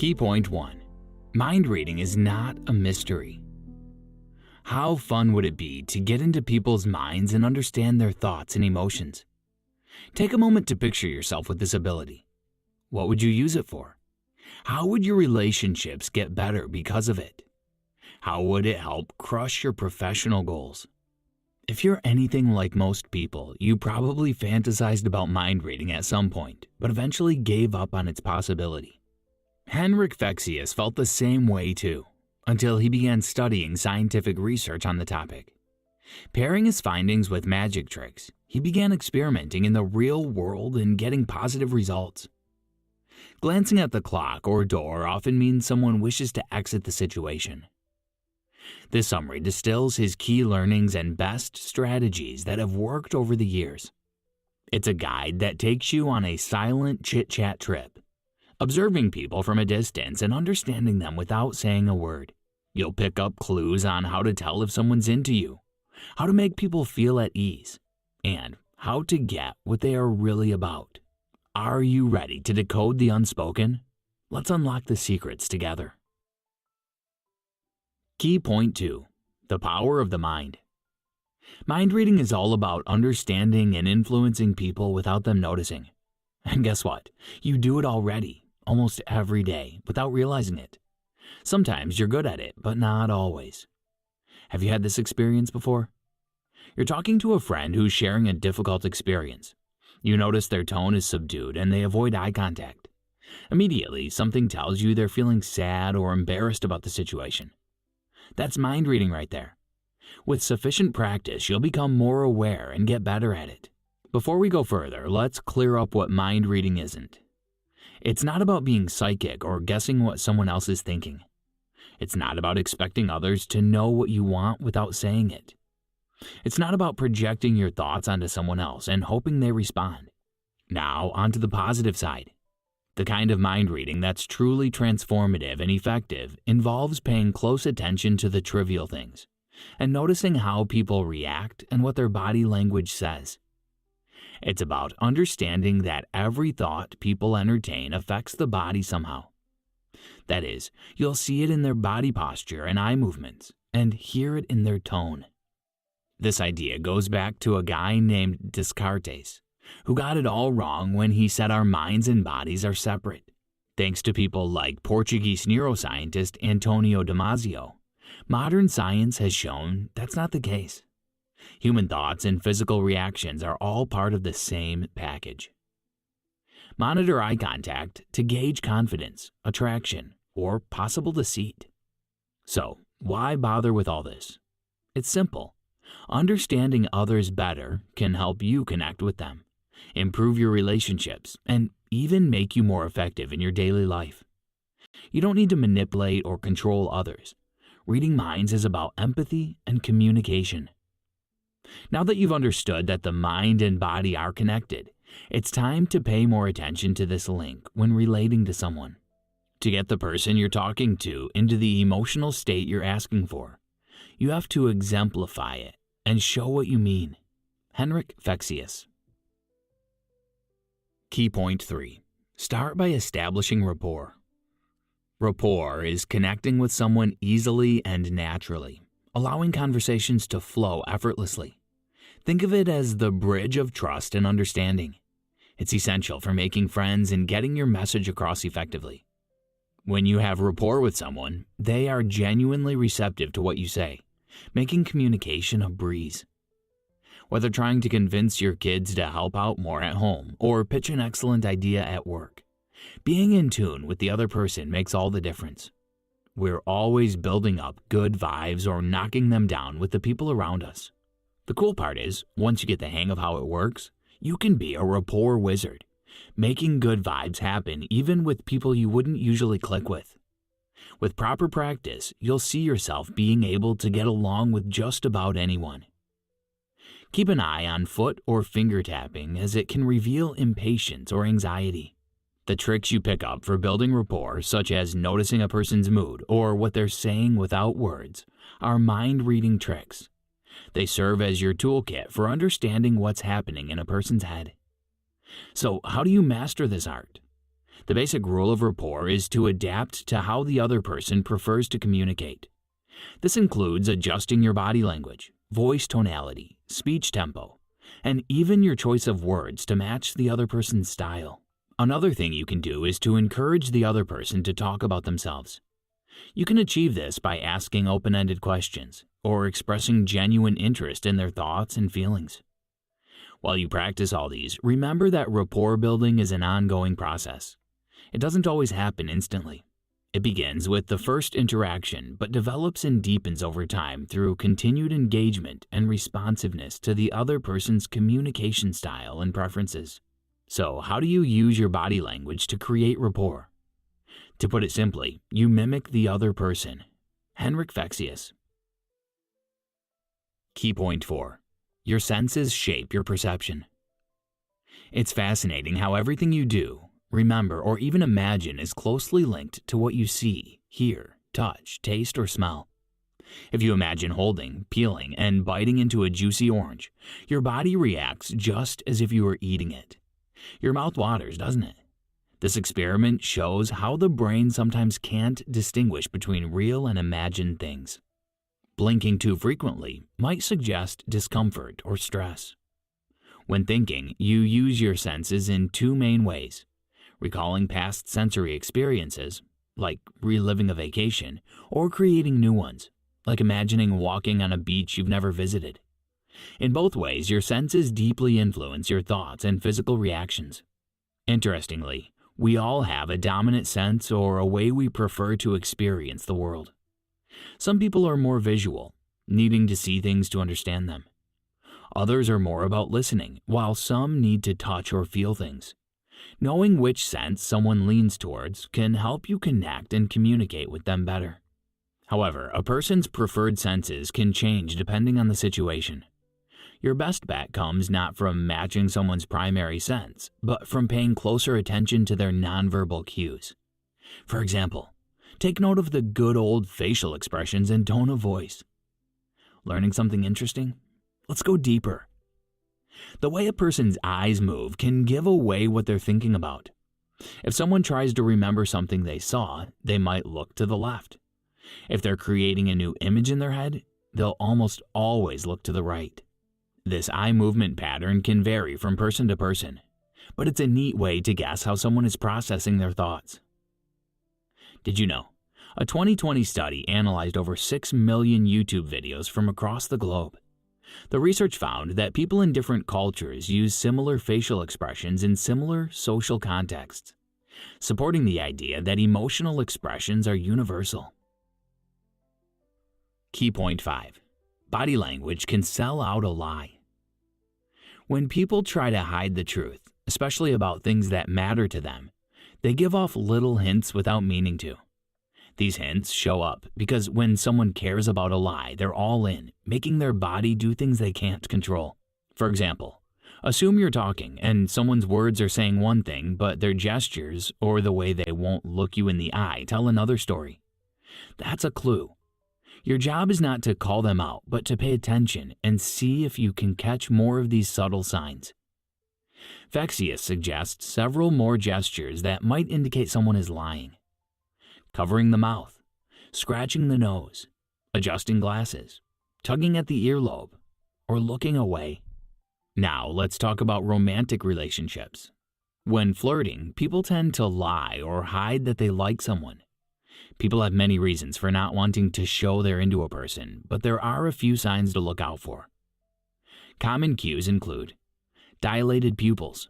Key point 1. Mind reading is not a mystery. How fun would it be to get into people's minds and understand their thoughts and emotions? Take a moment to picture yourself with this ability. What would you use it for? How would your relationships get better because of it? How would it help crush your professional goals? If you're anything like most people, you probably fantasized about mind reading at some point, but eventually gave up on its possibility. Henrik Fexeus felt the same way too, until he began studying scientific research on the topic. Pairing his findings with magic tricks, he began experimenting in the real world and getting positive results. Glancing at the clock or door often means someone wishes to exit the situation. This summary distills his key learnings and best strategies that have worked over the years. It's a guide that takes you on a silent chit-chat trip, observing people from a distance and understanding them without saying a word. You'll pick up clues on how to tell if someone's into you, how to make people feel at ease, and how to get what they are really about. Are you ready to decode the unspoken? Let's unlock the secrets together. Key point 2. The power of the mind. Mind reading is all about understanding and influencing people without them noticing. And guess what? You do it already, almost every day, without realizing it. Sometimes you're good at it, but not always. Have you had this experience before? You're talking to a friend who's sharing a difficult experience. You notice their tone is subdued and they avoid eye contact. Immediately, something tells you they're feeling sad or embarrassed about the situation. That's mind reading right there. With sufficient practice, you'll become more aware and get better at it. Before we go further, let's clear up what mind reading isn't. It's not about being psychic or guessing what someone else is thinking. It's not about expecting others to know what you want without saying it. It's not about projecting your thoughts onto someone else and hoping they respond. Now, onto the positive side. The kind of mind reading that's truly transformative and effective involves paying close attention to the trivial things and noticing how people react and what their body language says. It's about understanding that every thought people entertain affects the body somehow. That is, you'll see it in their body posture and eye movements and hear it in their tone. This idea goes back to a guy named Descartes, who got it all wrong when he said our minds and bodies are separate. Thanks to people like Portuguese neuroscientist Antonio Damasio, modern science has shown that's not the case. Human thoughts and physical reactions are all part of the same package. Monitor eye contact to gauge confidence, attraction, or possible deceit. So, why bother with all this? It's simple. Understanding others better can help you connect with them, improve your relationships, and even make you more effective in your daily life. You don't need to manipulate or control others. Reading minds is about empathy and communication. Now that you've understood that the mind and body are connected, it's time to pay more attention to this link when relating to someone. To get the person you're talking to into the emotional state you're asking for, you have to exemplify it and show what you mean. Henrik Fexeus. Key point 3. Start by establishing rapport. Rapport is connecting with someone easily and naturally, allowing conversations to flow effortlessly. Think of it as the bridge of trust and understanding. It's essential for making friends and getting your message across effectively. When you have rapport with someone, they are genuinely receptive to what you say, making communication a breeze. Whether trying to convince your kids to help out more at home or pitch an excellent idea at work, being in tune with the other person makes all the difference. We're always building up good vibes or knocking them down with the people around us. The cool part is, once you get the hang of how it works, you can be a rapport wizard, making good vibes happen even with people you wouldn't usually click with. With proper practice, you'll see yourself being able to get along with just about anyone. Keep an eye on foot or finger tapping as it can reveal impatience or anxiety. The tricks you pick up for building rapport, such as noticing a person's mood or what they're saying without words, are mind-reading tricks. They serve as your toolkit for understanding what's happening in a person's head. So, how do you master this art? The basic rule of rapport is to adapt to how the other person prefers to communicate. This includes adjusting your body language, voice tonality, speech tempo, and even your choice of words to match the other person's style. Another thing you can do is to encourage the other person to talk about themselves. You can achieve this by asking open-ended questions or expressing genuine interest in their thoughts and feelings. While you practice all these, remember that rapport building is an ongoing process. It doesn't always happen instantly. It begins with the first interaction, but develops and deepens over time through continued engagement and responsiveness to the other person's communication style and preferences. So, how do you use your body language to create rapport? To put it simply, you mimic the other person. Henrik Fexeus. Key point 4. Your senses shape your perception. It's fascinating how everything you do, remember, or even imagine is closely linked to what you see, hear, touch, taste, or smell. If you imagine holding, peeling, and biting into a juicy orange, your body reacts just as if you were eating it. Your mouth waters, doesn't it? This experiment shows how the brain sometimes can't distinguish between real and imagined things. Blinking too frequently might suggest discomfort or stress. When thinking, you use your senses in two main ways: recalling past sensory experiences, like reliving a vacation, or creating new ones, like imagining walking on a beach you've never visited. In both ways, your senses deeply influence your thoughts and physical reactions. Interestingly, we all have a dominant sense or a way we prefer to experience the world. Some people are more visual, needing to see things to understand them. Others are more about listening, while some need to touch or feel things. Knowing which sense someone leans towards can help you connect and communicate with them better. However, a person's preferred senses can change depending on the situation. Your best bet comes not from matching someone's primary sense, but from paying closer attention to their nonverbal cues. For example, take note of the good old facial expressions and tone of voice. Learning something interesting? Let's go deeper. The way a person's eyes move can give away what they're thinking about. If someone tries to remember something they saw, they might look to the left. If they're creating a new image in their head, they'll almost always look to the right. This eye movement pattern can vary from person to person, but it's a neat way to guess how someone is processing their thoughts. Did you know? A 2020 study analyzed over 6 million YouTube videos from across the globe. The research found that people in different cultures use similar facial expressions in similar social contexts, supporting the idea that emotional expressions are universal. Key point 5. Body language can sell out a lie. When people try to hide the truth, especially about things that matter to them, they give off little hints without meaning to. These hints show up because when someone cares about a lie, they're all in, making their body do things they can't control. For example, assume you're talking and someone's words are saying one thing, but their gestures or the way they won't look you in the eye tell another story. That's a clue. Your job is not to call them out, but to pay attention and see if you can catch more of these subtle signs. Fexeus suggests several more gestures that might indicate someone is lying. Covering the mouth, scratching the nose, adjusting glasses, tugging at the earlobe, or looking away. Now let's talk about romantic relationships. When flirting, people tend to lie or hide that they like someone. People have many reasons for not wanting to show they're into a person, but there are a few signs to look out for. Common cues include dilated pupils.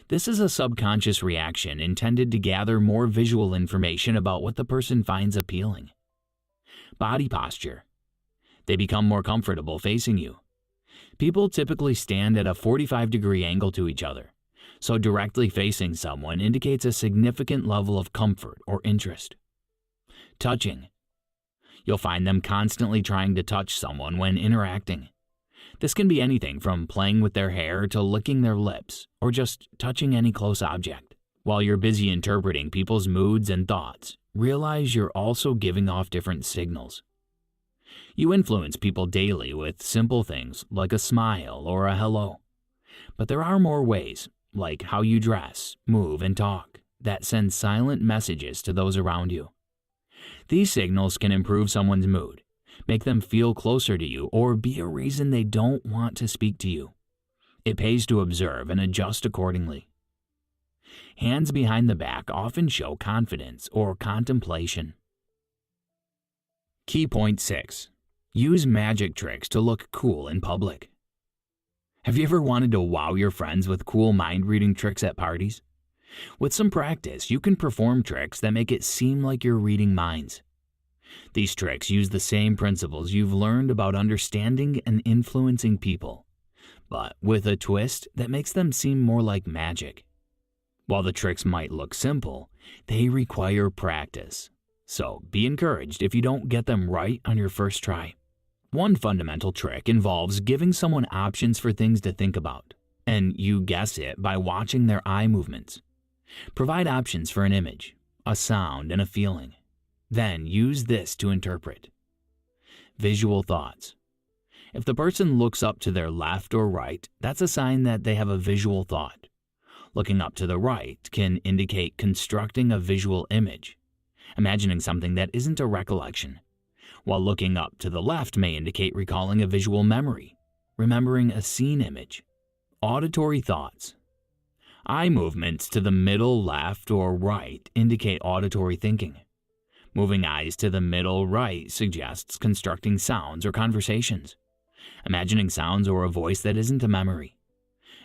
This is a subconscious reaction intended to gather more visual information about what the person finds appealing. Body posture. They become more comfortable facing you. People typically stand at a 45-degree angle to each other, so directly facing someone indicates a significant level of comfort or interest. Touching. You'll find them constantly trying to touch someone when interacting. This can be anything from playing with their hair to licking their lips, or just touching any close object. While you're busy interpreting people's moods and thoughts, realize you're also giving off different signals. You influence people daily with simple things like a smile or a hello. But there are more ways, like how you dress, move, and talk, that send silent messages to those around you. These signals can improve someone's mood, make them feel closer to you, or be a reason they don't want to speak to you. It pays to observe and adjust accordingly. Hands behind the back often show confidence or contemplation. Key point 6. Use magic tricks to look cool in public. Have you ever wanted to wow your friends with cool mind-reading tricks at parties? With some practice, you can perform tricks that make it seem like you're reading minds. These tricks use the same principles you've learned about understanding and influencing people, but with a twist that makes them seem more like magic. While the tricks might look simple, they require practice, so be encouraged if you don't get them right on your first try. One fundamental trick involves giving someone options for things to think about, and you guess it by watching their eye movements. Provide options for an image, a sound, and a feeling. Then use this to interpret. Visual thoughts. If the person looks up to their left or right, that's a sign that they have a visual thought. Looking up to the right can indicate constructing a visual image, imagining something that isn't a recollection, while looking up to the left may indicate recalling a visual memory, remembering a scene image. Auditory thoughts. Eye movements to the middle, left, or right indicate auditory thinking. Moving eyes to the middle right suggests constructing sounds or conversations, imagining sounds or a voice that isn't a memory.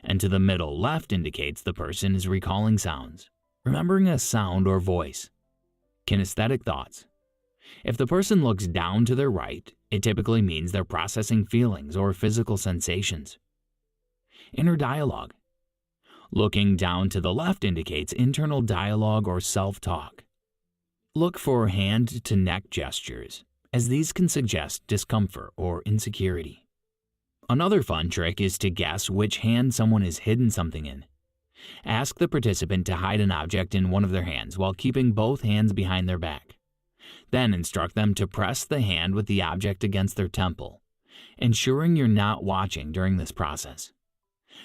And to the middle left indicates the person is recalling sounds, remembering a sound or voice. Kinesthetic thoughts. If the person looks down to their right, it typically means they're processing feelings or physical sensations. Inner dialogue. Looking down to the left indicates internal dialogue or self-talk. Look for hand-to-neck gestures, as these can suggest discomfort or insecurity. Another fun trick is to guess which hand someone has hidden something in. Ask the participant to hide an object in one of their hands while keeping both hands behind their back. Then instruct them to press the hand with the object against their temple, ensuring you're not watching during this process.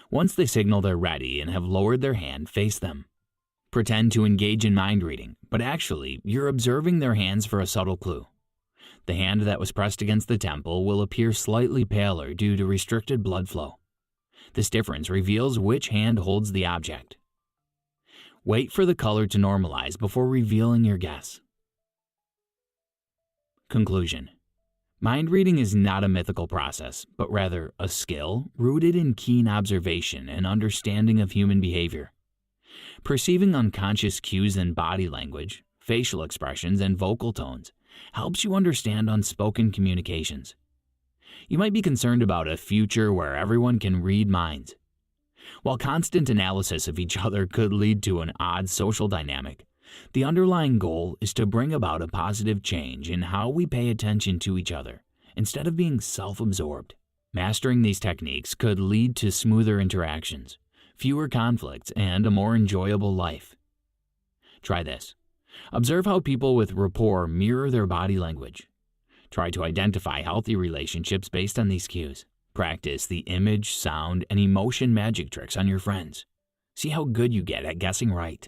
Once they signal they're ready and have lowered their hand, face them. Pretend to engage in mind reading, but actually, you're observing their hands for a subtle clue. The hand that was pressed against the temple will appear slightly paler due to restricted blood flow. This difference reveals which hand holds the object. Wait for the color to normalize before revealing your guess. Conclusion. Mind reading is not a mythical process, but rather a skill rooted in keen observation and understanding of human behavior. Perceiving unconscious cues in body language, facial expressions, and vocal tones helps you understand unspoken communications. You might be concerned about a future where everyone can read minds. While constant analysis of each other could lead to an odd social dynamic, the underlying goal is to bring about a positive change in how we pay attention to each other instead of being self-absorbed. Mastering these techniques could lead to smoother interactions, fewer conflicts, and a more enjoyable life. Try this. Observe how people with rapport mirror their body language. Try to identify healthy relationships based on these cues. Practice the image, sound, and emotion magic tricks on your friends. See how good you get at guessing right.